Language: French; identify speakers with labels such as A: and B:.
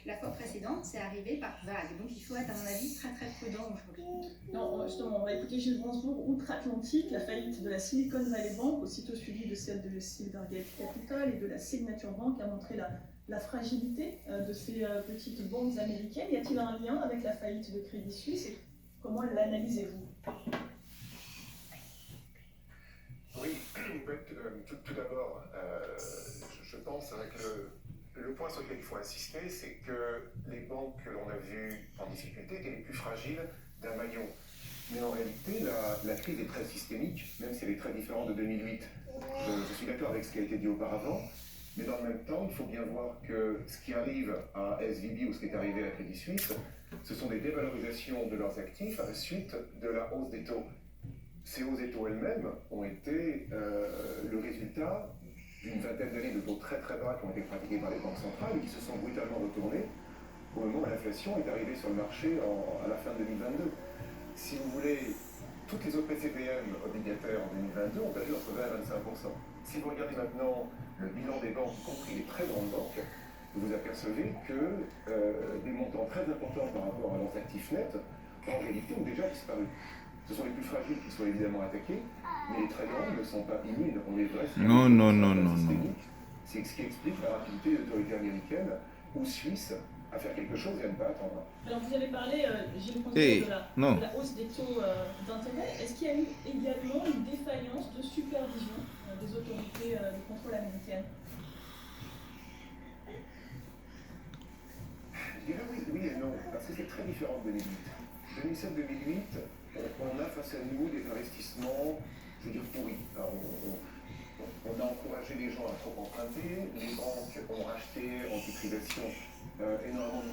A: La fois précédente, c'est arrivé par vague. Donc il faut être, à mon avis, très très prudent aujourd'hui.
B: Non, justement, on va écouter Gilles Bransbourg, outre-Atlantique, la faillite de la Silicon Valley Bank, aussitôt suivie de celle de Silvergate Capital et de la Signature Bank, a montré la fragilité de ces petites banques américaines. Y a-t-il un lien avec la faillite de Crédit Suisse et comment l'analysez-vous?
C: Oui, tout d'abord, je pense que le point sur lequel il faut insister, c'est que les banques que l'on a vues en difficulté étaient les plus fragiles d'un maillon. Mais en réalité, la crise est très systémique, même si elle est très différente de 2008. Je suis d'accord avec ce qui a été dit auparavant, mais dans le même temps, il faut bien voir que ce qui arrive à SVB ou ce qui est arrivé à Crédit Suisse, ce sont des dévalorisations de leurs actifs à la suite de la hausse des taux. Ces hausses des taux elles-mêmes ont été le résultat d'une vingtaine d'années de taux très très bas qui ont été pratiqués par les banques centrales et qui se sont brutalement retournés au moment où l'inflation est arrivée sur le marché à la fin de 2022. Si vous voulez, toutes les autres PCPM obligataires en 2022 ont perdu entre 20 et 25%. Si vous regardez maintenant le bilan des banques, y compris les très grandes banques, vous apercevez que des montants très importants par rapport à leurs actifs nets, en réalité, ont déjà disparu. Ce sont les plus fragiles qui sont évidemment attaqués, mais les très grandes ne sont pas immunes. On est vrai.
D: Non, non, non, non, non.
C: C'est ce qui explique la rapidité de l'autorité américaine ou suisse à faire quelque chose et à ne pas attendre.
B: Alors vous avez parlé, Gilles Bransbourg, de la hausse des taux d'intérêt. Est-ce qu'il y a eu également une défaillance de supervision des autorités de contrôle américaines?
C: Je dirais oui et non, parce que c'est très différent de 2008. 2007-2008, on a face à nous des investissements, je veux dire, pourris. Alors, on a encouragé les gens à trop emprunter, les banques ont racheté en titrisation énormément de